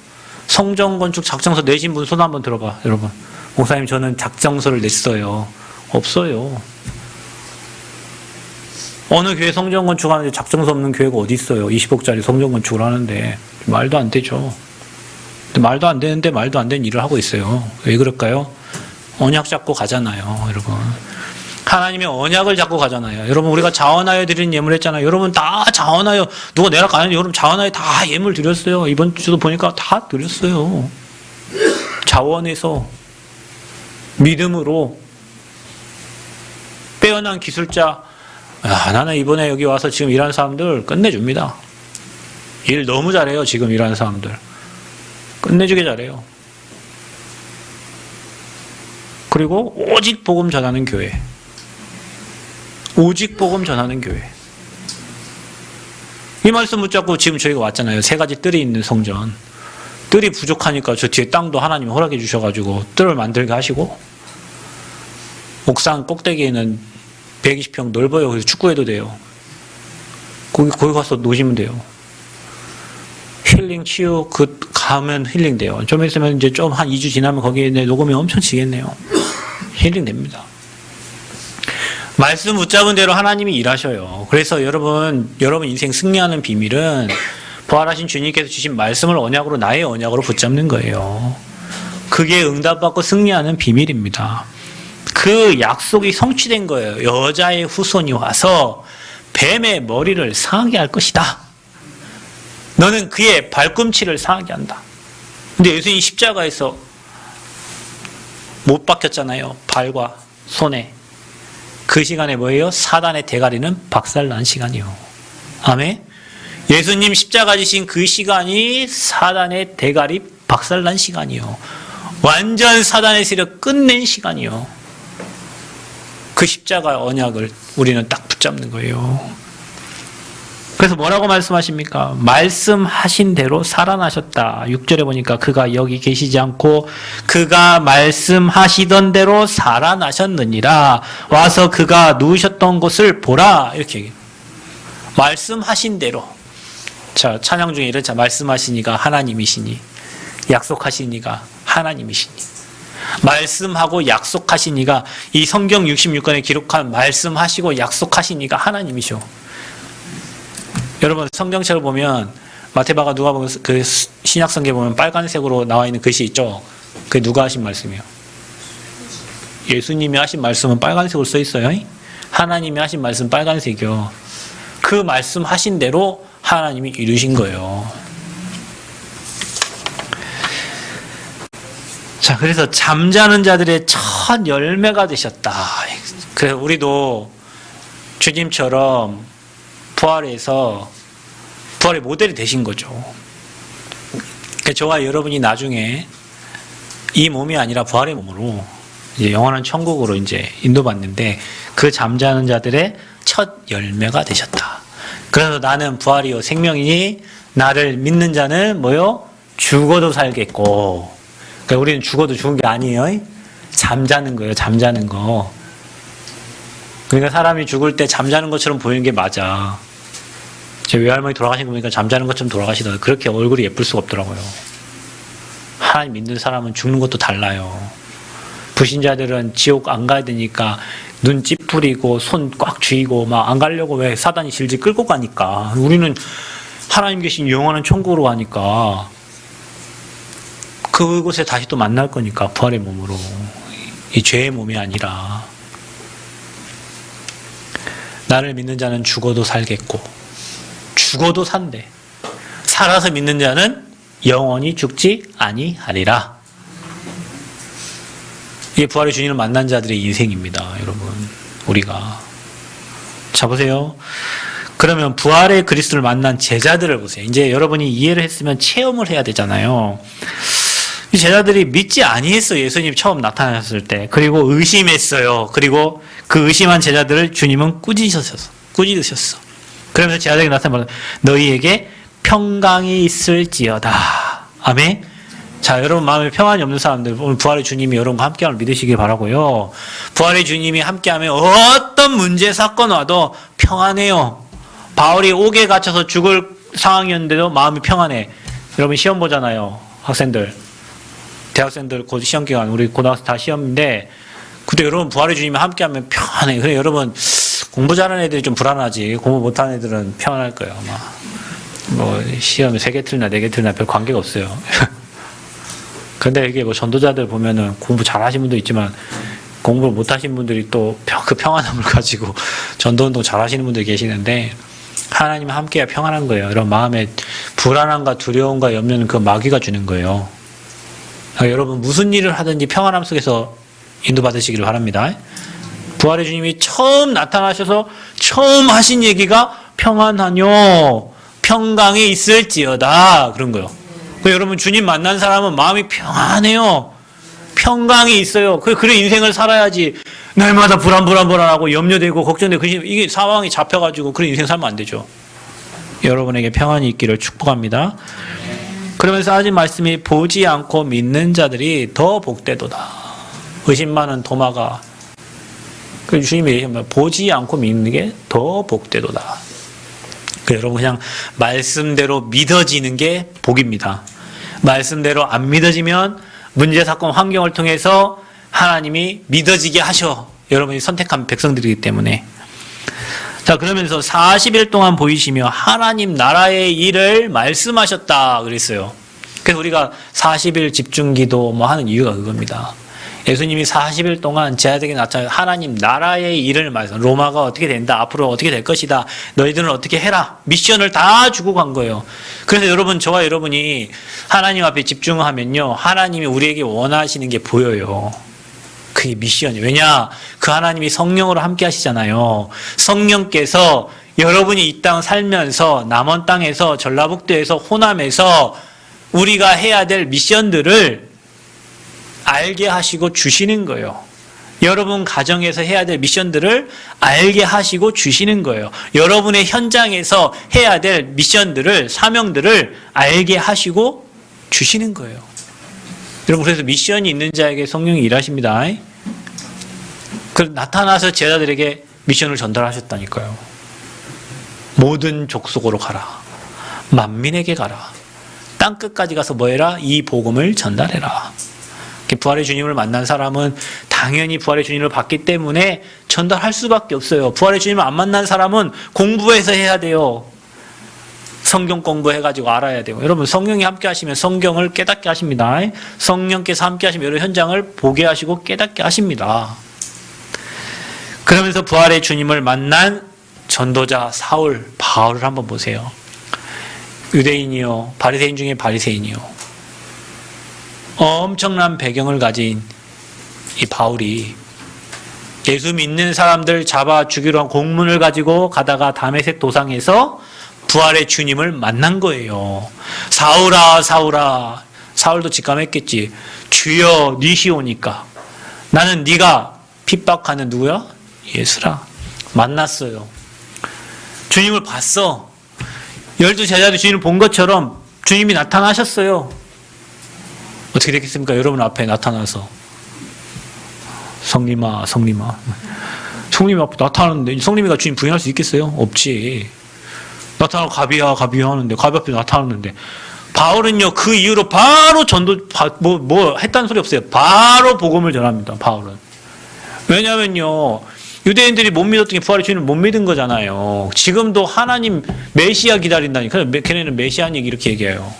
성전 건축 작정서 내신 분 손 한번 들어봐, 여러분. 목사님 저는 작정서를 냈어요. 없어요. 어느 교회 성전 건축하는데 작정서 없는 교회가 어디 있어요? 20억짜리 성전 건축을 하는데 말도 안 되죠. 말도 안 되는데 말도 안 되는 일을 하고 있어요. 왜 그럴까요? 언약 잡고 가잖아요, 여러분. 하나님의 언약을 잡고 가잖아요. 여러분 우리가 자원하여 드리는 예물 했잖아요. 여러분 다 자원하여, 누가 내라 가는데 여러분 자원하여 다 예물 드렸어요. 이번 주도 보니까 다 드렸어요. 자원해서 믿음으로 빼어난 기술자. 나는 이번에 여기 와서 지금 일하는 사람들 끝내줍니다. 일 너무 잘해요. 지금 일하는 사람들 끝내주게 잘해요. 그리고 오직 복음 전하는 교회. 오직 복음 전하는 교회. 이 말씀 붙잡고 지금 저희가 왔잖아요. 3가지 뜰이 있는 성전. 뜰이 부족하니까 저 뒤에 땅도 하나님이 허락해 주셔가지고 뜰을 만들게 하시고, 옥상 꼭대기에는 120평 넓어요. 그래서 축구해도 돼요. 거기 가서 노시면 돼요. 힐링, 치유, 가면 힐링 돼요. 좀 있으면 이제 좀 한 2주 지나면 거기에 녹음이 엄청 지겠네요. 힐링 됩니다. 말씀 붙잡은 대로 하나님이 일하셔요. 그래서 여러분 인생 승리하는 비밀은 부활하신 주님께서 주신 말씀을 언약으로, 나의 언약으로 붙잡는 거예요. 그게 응답받고 승리하는 비밀입니다. 그 약속이 성취된 거예요. 여자의 후손이 와서 뱀의 머리를 상하게 할 것이다. 너는 그의 발꿈치를 상하게 한다. 근데 예수님이 십자가에서 못 박혔잖아요. 발과 손에. 그 시간에 뭐예요? 사단의 대가리는 박살난 시간이요. 아멘? 예수님 십자가 지신 그 시간이 사단의 대가리 박살난 시간이요. 완전 사단의 세력 끝낸 시간이요. 그 십자가 언약을 우리는 딱 붙잡는 거예요. 그래서 뭐라고 말씀하십니까? 말씀하신 대로 살아나셨다. 6절에 보니까 그가 여기 계시지 않고 그가 말씀하시던 대로 살아나셨느니라. 와서 그가 누우셨던 곳을 보라. 이렇게 얘기해요. 말씀하신 대로. 자, 찬양 중에 이런, 자, 말씀하시니가 하나님이시니, 약속하시니가 하나님이시니. 말씀하고 약속하시니가, 이 성경 66권에 기록한 말씀하시고 약속하시니가 하나님이셔. 여러분 성경책을 보면 마태복음, 누가복음, 그 신약성경에 보면 빨간색으로 나와 있는 글씨 있죠. 그게 누가 하신 말씀이에요? 예수님이 하신 말씀은 빨간색으로 써 있어요. 하나님이 하신 말씀 빨간색이요. 그 말씀하신 대로 하나님이 이루신 거예요. 자, 그래서 잠자는 자들의 첫 열매가 되셨다. 그래서 우리도 주님처럼 부활의 모델이 되신 거죠. 그러니까 저와 여러분이 나중에 이 몸이 아니라 부활의 몸으로 이제 영원한 천국으로 이제 인도받는데, 그 잠자는 자들의 첫 열매가 되셨다. 그래서 나는 부활이요 생명이니 나를 믿는 자는 뭐요? 죽어도 살겠고. 그러니까 우리는 죽어도 죽은 게 아니에요. 잠자는 거예요. 잠자는 거. 그러니까 사람이 죽을 때 잠자는 것처럼 보이는 게 맞아. 제 외할머니 돌아가신 거 보니까 잠자는 것처럼 돌아가시더라고요. 그렇게 얼굴이 예쁠 수가 없더라고요. 하나님 믿는 사람은 죽는 것도 달라요. 불신자들은 지옥 안 가야 되니까 눈 찌푸리고 손 꽉 쥐고 막 안 가려고, 왜? 사단이 질질 끌고 가니까. 우리는 하나님 계신 영원한 천국으로 가니까 그곳에 다시 또 만날 거니까, 부활의 몸으로. 이 죄의 몸이 아니라. 나를 믿는 자는 죽어도 살겠고 죽어도 산대. 살아서 믿는 자는 영원히 죽지 아니하리라. 이게 부활의 주님을 만난 자들의 인생입니다, 여러분. 우리가. 자, 보세요. 그러면 부활의 그리스도를 만난 제자들을 보세요. 이제 여러분이 이해를 했으면 체험을 해야 되잖아요. 이 제자들이 믿지 아니했어요. 예수님 처음 나타나셨을 때. 그리고 의심했어요. 그리고 그 의심한 제자들을 주님은 꾸짖으셨어. 그러면서 제자들에게 나타나면 너희에게 평강이 있을지어다. 아멘. 자, 여러분 마음에 평안이 없는 사람들, 오늘 부활의 주님이 여러분과 함께함을 믿으시길 바라고요. 부활의 주님이 함께하면 어떤 문제 사건 와도 평안해요. 바울이 옥에 갇혀서 죽을 상황이었는데도 마음이 평안해. 여러분 시험 보잖아요. 학생들, 대학생들 곧 시험 기간, 우리 고등학생 다 시험인데, 그때 여러분 부활의 주님이 함께하면 평안해. 그래 여러분 공부 잘하는 애들이 좀 불안하지, 공부 못하는 애들은 평안할 거예요. 아마 뭐 시험에 3개 틀리나 4개 틀리나 별 관계가 없어요. 근데 이게 뭐 전도자들 보면은 공부 잘하신 분도 있지만 공부를 못하신 분들이 또 그 평안함을 가지고 전도운동 잘하시는 분들이 계시는데, 하나님과 함께야 평안한 거예요. 이런 마음에 불안함과 두려움과 염려는 그 마귀가 주는 거예요. 그러니까 여러분 무슨 일을 하든지 평안함 속에서 인도받으시기를 바랍니다. 부활의 주님이 처음 나타나셔서 처음 하신 얘기가 평안하뇨, 평강에 있을지어다, 그런 거예요. 그러니까 여러분 주님 만난 사람은 마음이 평안해요. 평강이 있어요. 그래 인생을 살아야지. 날마다 불안하고 염려되고 걱정되고 이게 상황이 잡혀가지고 그런 인생 살면 안 되죠. 여러분에게 평안이 있기를 축복합니다. 그러면서 하신 말씀이 보지 않고 믿는 자들이 더 복되도다. 의심 많은 도마가 그 주님이 얘기하면 보지 않고 믿는 게 더 복되도다. 여러분 그냥 말씀대로 믿어지는 게 복입니다. 말씀대로 안 믿어지면 문제 사건 환경을 통해서 하나님이 믿어지게 하셔. 여러분이 선택한 백성들이기 때문에. 자, 그러면서 40일 동안 보이시며 하나님 나라의 일을 말씀하셨다 그랬어요. 그래서 우리가 40일 집중기도 뭐 하는 이유가 그겁니다. 예수님이 40일 동안 제자들에게 나타나 하나님 나라의 일을 말씀, 로마가 어떻게 된다, 앞으로 어떻게 될 것이다, 너희들은 어떻게 해라, 미션을 다 주고 간 거예요. 그래서 여러분, 저와 여러분이 하나님 앞에 집중하면요, 하나님이 우리에게 원하시는 게 보여요. 그게 미션이에요. 왜냐? 그 하나님이 성령으로 함께 하시잖아요. 성령께서 여러분이 이 땅 살면서 남원 땅에서 전라북도에서 호남에서 우리가 해야 될 미션들을 알게 하시고 주시는 거예요. 여러분 가정에서 해야 될 미션들을 알게 하시고 주시는 거예요. 여러분의 현장에서 해야 될 미션들을, 사명들을 알게 하시고 주시는 거예요. 여러분, 그래서 미션이 있는 자에게 성령이 일하십니다. 나타나서 제자들에게 미션을 전달하셨다니까요. 모든 족속으로 가라. 만민에게 가라. 땅 끝까지 가서 뭐 해라? 이 복음을 전달해라. 부활의 주님을 만난 사람은 당연히 부활의 주님을 봤기 때문에 전달할 수밖에 없어요. 부활의 주님을 안 만난 사람은 공부해서 해야 돼요. 성경 공부해가지고 알아야 돼요. 여러분, 성령이 함께 하시면 성경을 깨닫게 하십니다. 성령께서 함께 하시면 여러 현장을 보게 하시고 깨닫게 하십니다. 그러면서 부활의 주님을 만난 전도자 사울, 바울을 한번 보세요. 유대인이요, 바리새인 중에 바리새인이요. 엄청난 배경을 가진 이 바울이 예수 믿는 사람들 잡아 죽이려 한 공문을 가지고 가다가 다메섹 도상에서 부활의 주님을 만난 거예요. 사울아, 사울아. 사울도 직감했겠지. 주여, 니시오니까. 나는 네가 핍박하는 누구야? 예수라. 만났어요. 주님을 봤어. 12제자도 주님을 본 것처럼 주님이 나타나셨어요. 어떻게 됐겠습니까? 여러분 앞에 나타나서 성님아, 성님아. 성님 앞에 나타나는데 성님이가 주님 부인할 수 있겠어요? 없지. 나타나고 가비야, 가비야 하는데 가비 앞에 나타나는데 바울은요, 그 이후로 바로 전도 뭐 했다는 소리 없어요. 바로 복음을 전합니다. 바울은. 왜냐면요, 유대인들이 못 믿었던 게 부활의 주님을 못 믿은 거잖아요. 지금도 하나님 메시아 기다린다니까. 걔네는 메시아닉 이렇게 얘기해요.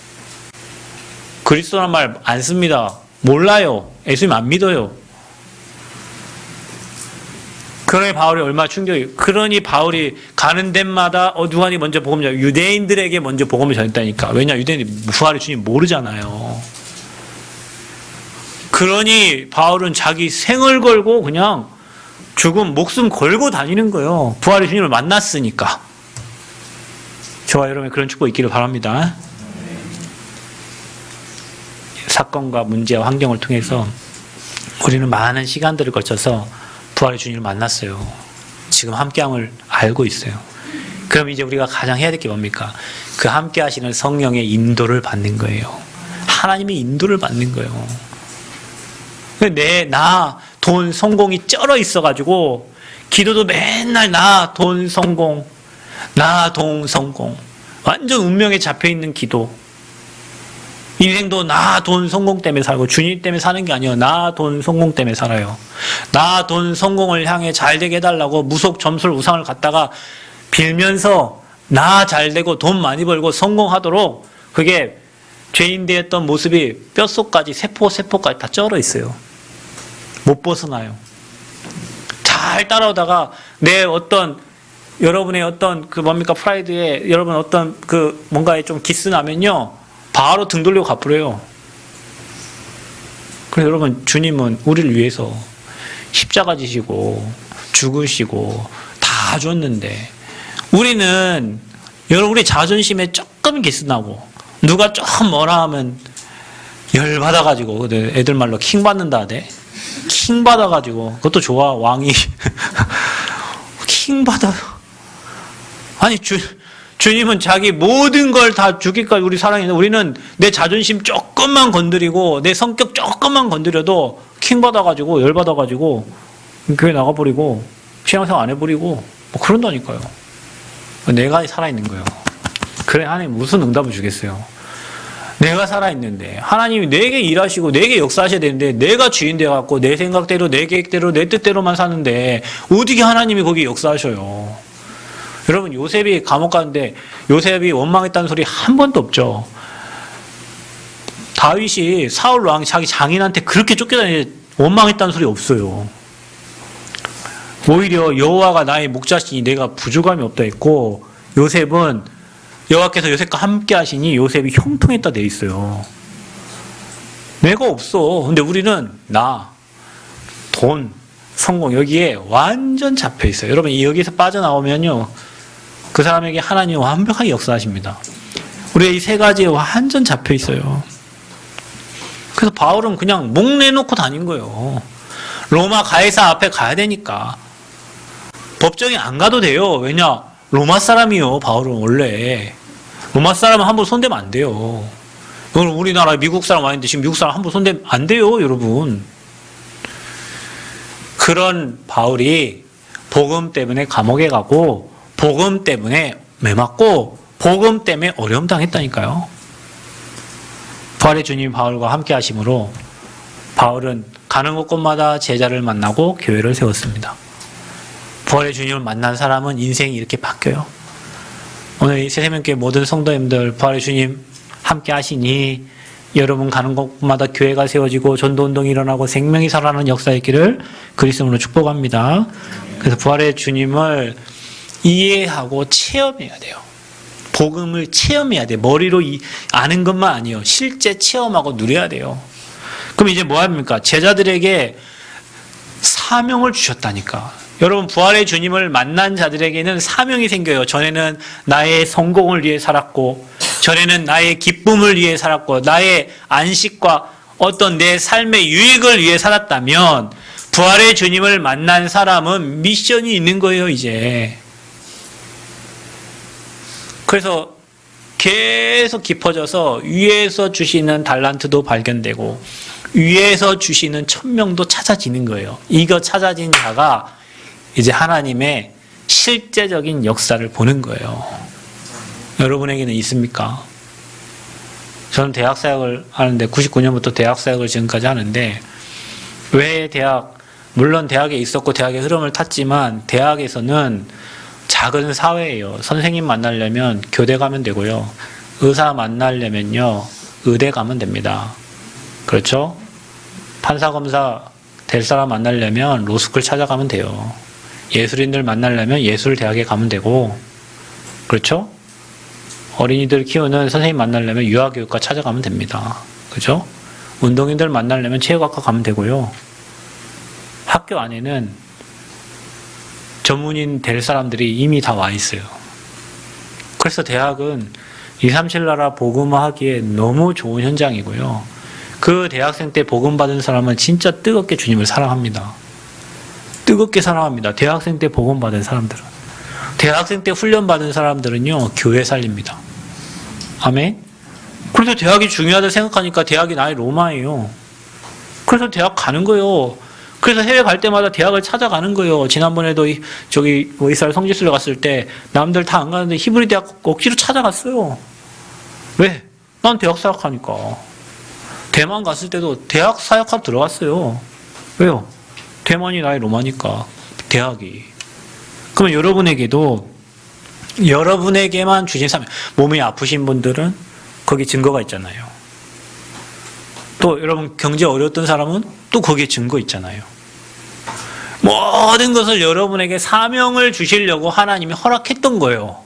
그리스도란 말 안 씁니다. 몰라요. 예수님 안 믿어요. 그러니 바울이 얼마나 충격이. 그러니 바울이 가는 데마다 누가 먼저 복음 전해? 유대인들에게 먼저 복음을 전했다니까. 왜냐? 유대인들이 부활의 주님 모르잖아요. 그러니 바울은 자기 생을 걸고 그냥 죽음, 목숨 걸고 다니는 거예요. 부활의 주님을 만났으니까. 저와 여러분의 그런 축복 있기를 바랍니다. 사건과 문제와 환경을 통해서 우리는 많은 시간들을 거쳐서 부활의 주님을 만났어요. 지금 함께함을 알고 있어요. 그럼 이제 우리가 가장 해야 될 게 뭡니까? 그 함께 하시는 성령의 인도를 받는 거예요. 하나님의 인도를 받는 거예요. 나 돈 성공이 쩔어 있어가지고 기도도 맨날 나 돈 성공, 나 돈 성공. 완전 운명에 잡혀있는 기도. 인생도 나 돈 성공 때문에 살고 주님 때문에 사는 게 아니에요. 나 돈 성공 때문에 살아요. 나 돈 성공을 향해 잘 되게 해달라고 무속 점술 우상을 갖다가 빌면서 나 잘 되고 돈 많이 벌고 성공하도록 그게 죄인 되었던 모습이 뼛속까지 세포까지 다 쩔어 있어요. 못 벗어나요. 잘 따라오다가 내 어떤 여러분의 어떤 그 뭡니까 프라이드에 여러분 어떤 그 뭔가에 좀 기스 나면요 바로 등 돌리고 갚으래요. 그래서 여러분 주님은 우리를 위해서 십자가 지시고 죽으시고 다 줬는데 우리 자존심에 조금 기스 나고 누가 조금 뭐라 하면 열 받아가지고 애들 말로 킹 받는다 하대. 킹 받아가지고 그것도 좋아. 왕이 킹 받아. 아니 주님은 자기 모든 걸 다 주기까지 우리 사랑해서 우리는 내 자존심 조금만 건드리고 내 성격 조금만 건드려도 킹 받아가지고 열 받아가지고 교회 나가버리고 신앙생활 안 해버리고 뭐 그런다니까요. 내가 살아있는 거예요. 그래 하나님 무슨 응답을 주겠어요. 내가 살아있는데 하나님이 내게 일하시고 내게 역사하셔야 되는데 내가 주인 돼갖고 내 생각대로 내 계획대로 내 뜻대로만 사는데 어떻게 하나님이 거기 역사하셔요. 여러분 요셉이 감옥 가는데 요셉이 원망했다는 소리 한 번도 없죠. 다윗이 사울 왕 자기 장인한테 그렇게 쫓겨다니는데 원망했다는 소리 없어요. 오히려 여호와가 나의 목자시니 내가 부족함이 없다 했고 요셉은 여호와께서 요셉과 함께 하시니 요셉이 형통했다 돼 있어요. 내가 없어. 근데 우리는 나, 돈, 성공 여기에 완전 잡혀 있어요. 여러분 여기서 빠져나오면요. 그 사람에게 하나님이 완벽하게 역사하십니다. 우리가 이 세 가지에 완전 잡혀 있어요. 그래서 바울은 그냥 목 내놓고 다닌 거예요. 로마 가이사 앞에 가야 되니까. 법정에 안 가도 돼요. 왜냐? 로마 사람이요. 바울은 원래. 로마 사람은 함부로 손대면 안 돼요. 오늘 우리나라 미국 사람 아닌데 지금 미국 사람 함부로 손대면 안 돼요. 여러분. 그런 바울이 복음 때문에 감옥에 가고 복음 때문에 매맞고 복음 때문에 어려움 당했다니까요. 부활의 주님 바울과 함께 하심으로 바울은 가는 곳곳마다 제자를 만나고 교회를 세웠습니다. 부활의 주님을 만난 사람은 인생이 이렇게 바뀌어요. 오늘 이 새세명교회 모든 성도님들 부활의 주님 함께 하시니 여러분 가는 곳마다 교회가 세워지고 전도운동이 일어나고 생명이 살아나는 역사 있기를 그리스도로 축복합니다. 그래서 부활의 주님을 이해하고 체험해야 돼요. 복음을 체험해야 돼요. 머리로 아는 것만 아니에요. 실제 체험하고 누려야 돼요. 그럼 이제 뭐 합니까? 제자들에게 사명을 주셨다니까. 여러분 부활의 주님을 만난 자들에게는 사명이 생겨요. 전에는 나의 성공을 위해 살았고 전에는 나의 기쁨을 위해 살았고 나의 안식과 어떤 내 삶의 유익을 위해 살았다면 부활의 주님을 만난 사람은 미션이 있는 거예요. 이제. 그래서 계속 깊어져서 위에서 주시는 달란트도 발견되고 위에서 주시는 천명도 찾아지는 거예요. 이거 찾아진 자가 이제 하나님의 실제적인 역사를 보는 거예요. 여러분에게는 있습니까? 저는 대학 사역을 하는데 99년부터 대학 사역을 지금까지 하는데 왜 물론 대학에 있었고 대학의 흐름을 탔지만 대학에서는 작은 사회예요. 선생님 만나려면 교대 가면 되고요. 의사 만나려면요. 의대 가면 됩니다. 그렇죠? 판사 검사 될 사람 만나려면 로스쿨 찾아가면 돼요. 예술인들 만나려면 예술대학에 가면 되고 그렇죠? 어린이들 키우는 선생님 만나려면 유아교육과 찾아가면 됩니다. 그렇죠? 운동인들 만나려면 체육학과 가면 되고요. 학교 안에는 전문인 될 사람들이 이미 다 와 있어요. 그래서 대학은 237 나라 복음화하기에 너무 좋은 현장이고요. 그 대학생 때 복음 받은 사람은 진짜 뜨겁게 주님을 사랑합니다. 뜨겁게 사랑합니다. 대학생 때 복음 받은 사람들은. 대학생 때 훈련 받은 사람들은요. 교회 살립니다. 아멘? 그래서 대학이 중요하다 생각하니까 대학이 나의 로마예요. 그래서 대학 가는 거예요. 그래서 해외 갈 때마다 대학을 찾아가는 거예요. 지난번에도 이스라엘 성지순례 갔을 때 남들 다 안 가는데 히브리 대학 억지로 찾아갔어요. 왜? 난 대학 사역하니까. 대만 갔을 때도 대학 사역하러 들어갔어요. 왜요? 대만이 나의 로마니까. 대학이. 그러면 여러분에게만 주신 사명. 몸이 아프신 분들은 거기 증거가 있잖아요. 또 여러분 경제 어려웠던 사람은 또 거기에 증거 있잖아요. 모든 것을 여러분에게 사명을 주시려고 하나님이 허락했던 거예요.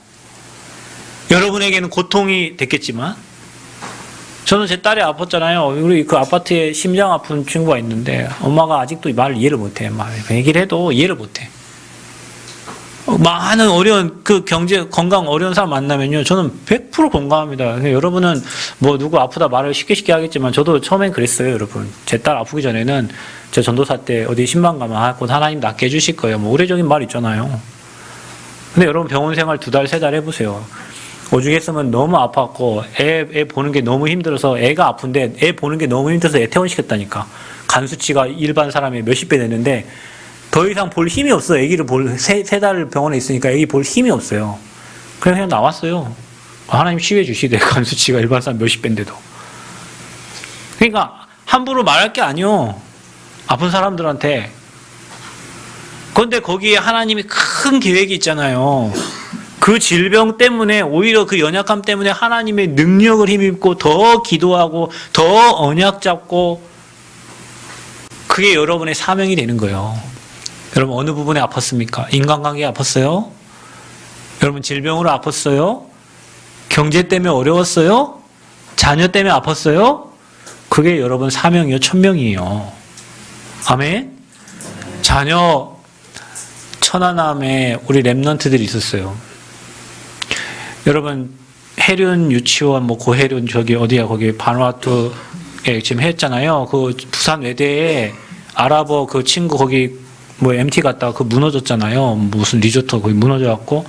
여러분에게는 고통이 됐겠지만 저는 제 딸이 아팠잖아요. 우리 그 아파트에 심장 아픈 친구가 있는데 엄마가 아직도 말을 이해를 못해. 얘기를 해도 이해를 못해. 많은 어려운 경제 건강 어려운 사람 만나면요 저는 100% 공감합니다. 여러분은 뭐 누구 아프다 말을 쉽게 하겠지만 저도 처음엔 그랬어요. 여러분 제 딸 아프기 전에는 제 전도사 때 어디 신방 가면 곧 하나님 낫게 해주실 거예요. 뭐 우회적인 말 있잖아요. 근데 여러분 병원 생활 2달 3달 해보세요. 오죽했으면 너무 아팠고 애 보는 게 너무 힘들어서 애가 아픈데 애 보는 게 너무 힘들어서 애 퇴원시켰다니까. 간 수치가 일반 사람의 몇십 배 됐는데 더 이상 볼 힘이 없어요. 애기를 세 달 병원에 있으니까 애기 볼 힘이 없어요. 그냥 나왔어요. 하나님 치유해 주시대. 간 수치가 일반 사람 몇십 배인데도. 그러니까 함부로 말할 게 아니요. 아픈 사람들한테. 그런데 거기에 하나님이 큰 계획이 있잖아요. 그 질병 때문에 오히려 그 연약함 때문에 하나님의 능력을 힘입고 더 기도하고 더 언약 잡고 그게 여러분의 사명이 되는 거예요. 여러분 어느 부분에 아팠습니까? 인간관계에 아팠어요? 여러분 질병으로 아팠어요? 경제 때문에 어려웠어요? 자녀 때문에 아팠어요? 그게 여러분 사명이요, 천명이에요. 아멘? 자녀 천안함에 우리 랩런트들이 있었어요. 여러분 해륜 유치원 뭐 고해륜 저기 어디야 거기 바누아투에 지금 했잖아요. 그 부산 외대에 아랍어 그 친구 거기 뭐 MT 갔다가 그 무너졌잖아요. 무슨 리조트 거기 무너져갖고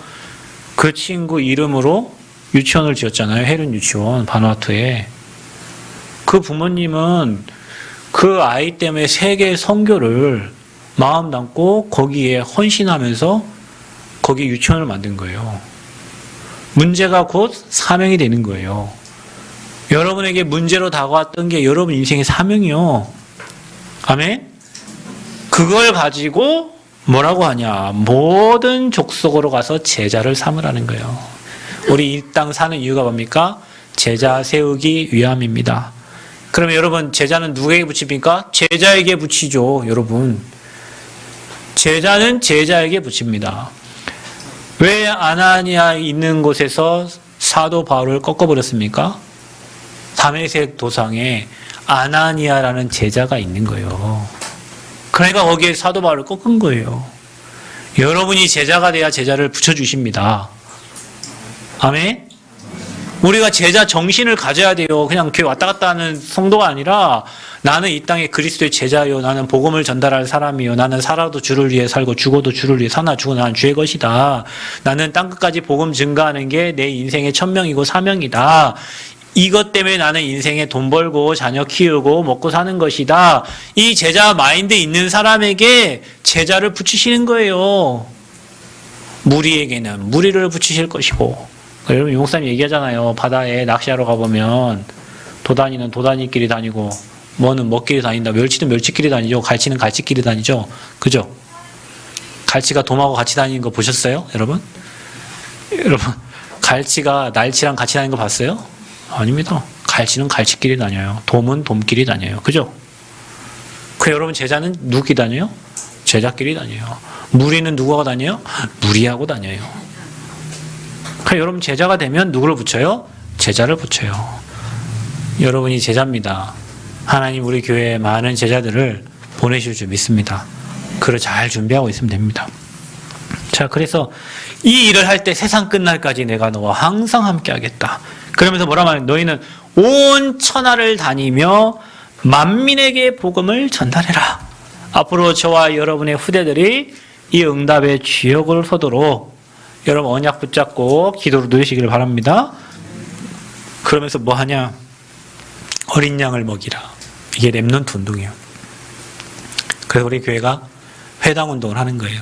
그 친구 이름으로 유치원을 지었잖아요. 해륜 유치원 바누아투에. 그 부모님은 그 아이 때문에 세계 선교를 마음 담고 거기에 헌신하면서 거기 유치원을 만든 거예요. 문제가 곧 사명이 되는 거예요. 여러분에게 문제로 다가왔던 게 여러분 인생의 사명이요. 아멘? 그걸 가지고 뭐라고 하냐? 모든 족속으로 가서 제자를 삼으라는 거예요. 우리 이 땅 사는 이유가 뭡니까? 제자 세우기 위함입니다. 그러면 여러분 제자는 누구에게 붙입니까? 제자에게 붙이죠. 여러분. 제자는 제자에게 붙입니다. 왜 아나니아 있는 곳에서 사도 바울을 꺾어버렸습니까? 다메섹 도상에 아나니아라는 제자가 있는 거예요. 그러니까 거기에 사도 바울을 꺾은 거예요. 여러분이 제자가 돼야 제자를 붙여주십니다. 아멘? 우리가 제자 정신을 가져야 돼요. 그냥 교회 왔다 갔다 하는 성도가 아니라 나는 이 땅에 그리스도의 제자요. 나는 복음을 전달할 사람이요. 나는 살아도 주를 위해 살고 죽어도 주를 위해 사나 죽어도 나는 주의 것이다. 나는 땅끝까지 복음 증가하는 게 내 인생의 천명이고 사명이다. 이것 때문에 나는 인생에 돈 벌고 자녀 키우고 먹고 사는 것이다. 이 제자 마인드 있는 사람에게 제자를 붙이시는 거예요. 무리에게는 무리를 붙이실 것이고. 여러분 유목사님 얘기하잖아요. 바다에 낚시하러 가보면 도다니는 도다니끼리 다니고 뭐는 먹끼리 다닌다. 멸치는 멸치끼리 다니죠. 갈치는 갈치끼리 다니죠. 그죠? 갈치가 돔하고 같이 다니는 거 보셨어요? 여러분? 여러분 갈치가 날치랑 같이 다니는 거 봤어요? 아닙니다. 갈치는 갈치끼리 다녀요. 돔은 돔끼리 다녀요. 그죠? 그 여러분 제자는 누구끼리 다녀요? 제자끼리 다녀요. 무리는 누구하고 다녀요? 무리하고 다녀요. 그러니까 여러분 제자가 되면 누구를 붙여요? 제자를 붙여요. 여러분이 제자입니다. 하나님 우리 교회에 많은 제자들을 보내실 줄 믿습니다. 그를 잘 준비하고 있으면 됩니다. 자, 그래서 이 일을 할 때 세상 끝날까지 내가 너와 항상 함께 하겠다. 그러면서 뭐라 말해? 너희는 온 천하를 다니며 만민에게 복음을 전달해라. 앞으로 저와 여러분의 후대들이 이 응답의 주역을 서도록 여러분 언약 붙잡고 기도로 누리시기를 바랍니다. 그러면서 뭐 하냐? 어린 양을 먹이라. 이게 랩런트 운동이에요. 그래서 우리 교회가 회당 운동을 하는 거예요.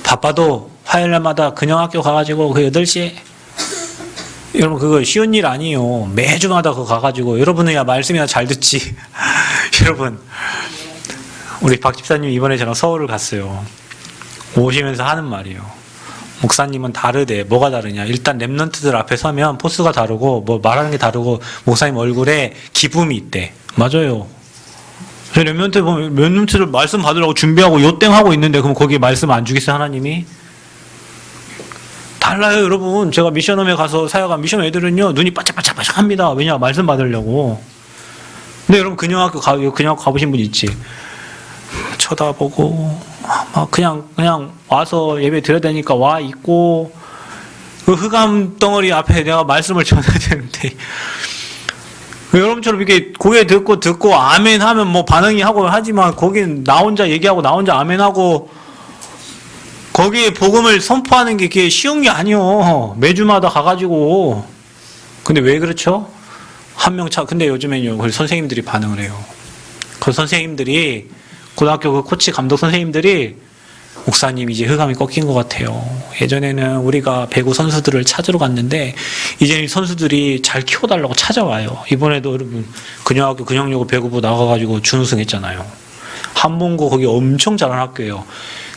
바빠도 화요일마다 근영학교 가가지고 그 8시에 여러분 그거 쉬운 일 아니에요. 매주마다 그거 가가지고 여러분은 야 말씀이나 잘 듣지. 여러분 우리 박 집사님 이번에 저랑 서울을 갔어요. 오시면서 하는 말이에요. 목사님은 다르대. 뭐가 다르냐? 일단 랩런트들 앞에 서면 포스가 다르고 뭐 말하는 게 다르고 목사님 얼굴에 기쁨이 있대. 맞아요. 저 랩런트 보면 랩런트를 말씀 받으려고 준비하고 요땡 하고 있는데 그럼 거기에 말씀 안 주겠어요 하나님이? 달라요 여러분. 제가 미션홈에 가서 사역한 미션 애들은요 눈이 바짝바짝바짝 합니다. 왜냐? 말씀 받으려고. 근데 여러분 근영학교 가보신 분 있지? 쳐다보고 막 그냥 와서 예배 드려야 되니까 와 있고 그 흑암 덩어리 앞에 내가 말씀을 전해야 되는데 여러분처럼 이렇게 고개 듣고 아멘 하면 뭐 반응이 하고 하지만 거긴 나 혼자 얘기하고 나 혼자 아멘 하고 거기에 복음을 선포하는 게 그게 쉬운 게 아니요. 매주마다 가가지고. 근데 왜 그렇죠? 근데 요즘엔요, 그 선생님들이 반응을 해요. 그 선생님들이, 고등학교 그 코치 감독 선생님들이, 목사님 이제 흑암이 꺾인 것 같아요. 예전에는 우리가 배구 선수들을 찾으러 갔는데, 이제는 선수들이 잘 키워달라고 찾아와요. 이번에도 여러분, 근영학교 근영여고 배구부 나가가지고 준우승했잖아요. 한봉고 거기 엄청 잘하는 학교예요.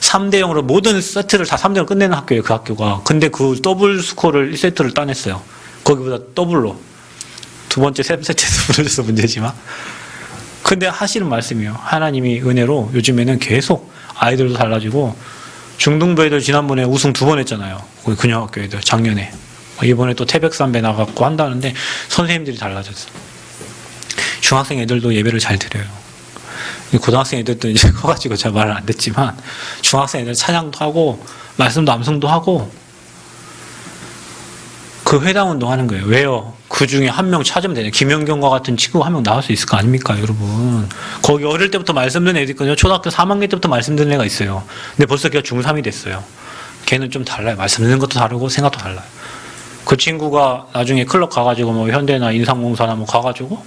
3대 0으로 모든 세트를 다 3대 0으로 끝내는 학교예요, 그 학교가. 근데 그 더블 스코어를 1세트를 따냈어요. 거기보다 더블로. 두 번째, 3세트에서 무너져서 문제지만. 근데 하시는 말씀이에요. 하나님이 은혜로 요즘에는 계속 아이들도 달라지고, 중등부 애들 지난번에 우승 2번 했잖아요. 거기 근영학교 애들, 작년에. 이번에 또 태백산배 나갔고 한다는데, 선생님들이 달라졌어. 중학생 애들도 예배를 잘 드려요. 고등학생 애들도 이제 커가지고 잘 말을 안 듣지만 중학생 애들 찬양도 하고 말씀도 암송도 하고 그 회당 운동 하는 거예요. 왜요? 그 중에 한 명 찾으면 되냐. 김연경과 같은 친구가 한 명 나올 수 있을 거 아닙니까, 여러분? 거기 어릴 때부터 말씀 듣는 애들 있거든요. 초등학교 3학년 때부터 말씀 듣는 애가 있어요. 근데 벌써 걔가 중3이 됐어요. 걔는 좀 달라요. 말씀 듣는 것도 다르고 생각도 달라요. 그 친구가 나중에 클럽 가가지고 뭐 현대나 인상공사나 뭐 가가지고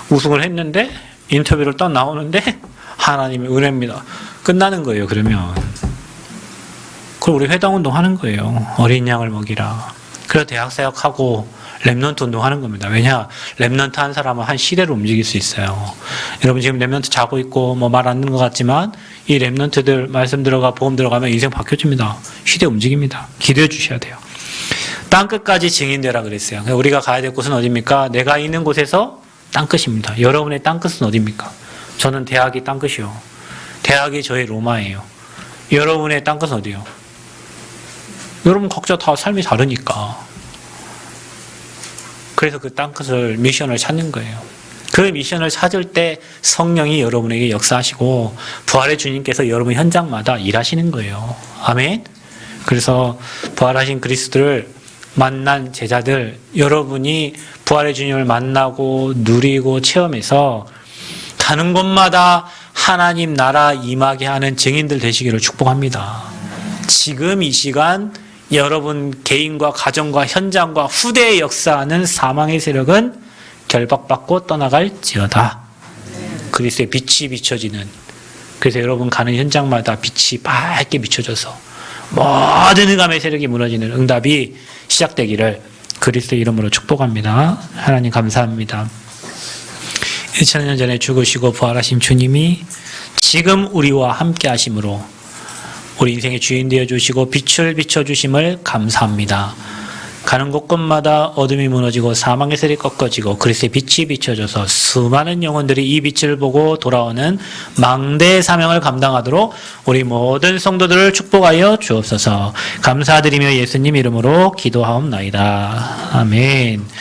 우승을 했는데 인터뷰를 딱 나오는데 하나님의 은혜입니다. 끝나는 거예요. 그러면 그럼 우리 회당 운동 하는 거예요. 어린 양을 먹이라. 그래서 대학 사역하고 랩넌트 운동하는 겁니다. 왜냐? 랩넌트 한 사람은 한 시대를 움직일 수 있어요. 여러분 지금 랩넌트 자고 있고 뭐 말 안 듣는 것 같지만 이 랩넌트들 말씀 들어가 보험 들어가면 인생 바뀌어집니다. 시대 움직입니다. 기도해 주셔야 돼요. 땅끝까지 증인되라 그랬어요. 우리가 가야 될 곳은 어디입니까? 내가 있는 곳에서 땅끝입니다. 여러분의 땅끝은 어디입니까? 저는 대학이 땅끝이요. 대학이 저의 로마예요. 여러분의 땅끝은 어디요? 여러분 각자 다 삶이 다르니까. 그래서 그 땅끝을 미션을 찾는 거예요. 그 미션을 찾을 때 성령이 여러분에게 역사하시고 부활의 주님께서 여러분 현장마다 일하시는 거예요. 아멘. 그래서 부활하신 그리스도를 만난 제자들, 여러분이 부활의 주님을 만나고 누리고 체험해서 가는 곳마다 하나님 나라 임하게 하는 증인들 되시기를 축복합니다. 지금 이 시간 여러분 개인과 가정과 현장과 후대에 역사하는 사망의 세력은 결박받고 떠나갈지어다. 그리스도의 빛이 비춰지는, 그래서 여러분 가는 현장마다 빛이 밝게 비춰져서 모든 흑암의 세력이 무너지는 응답이 시작되기를 그리스도의 이름으로 축복합니다. 하나님 감사합니다. 2000년 전에 죽으시고 부활하신 주님이 지금 우리와 함께 하심으로 우리 인생의 주인 되어주시고 빛을 비춰주심을 감사합니다. 가는 곳곳마다 어둠이 무너지고 사망의 세력이 꺾어지고 그리스도의 빛이 비춰져서 수많은 영혼들이 이 빛을 보고 돌아오는 망대의 사명을 감당하도록 우리 모든 성도들을 축복하여 주옵소서. 감사드리며 예수님 이름으로 기도하옵나이다. 아멘.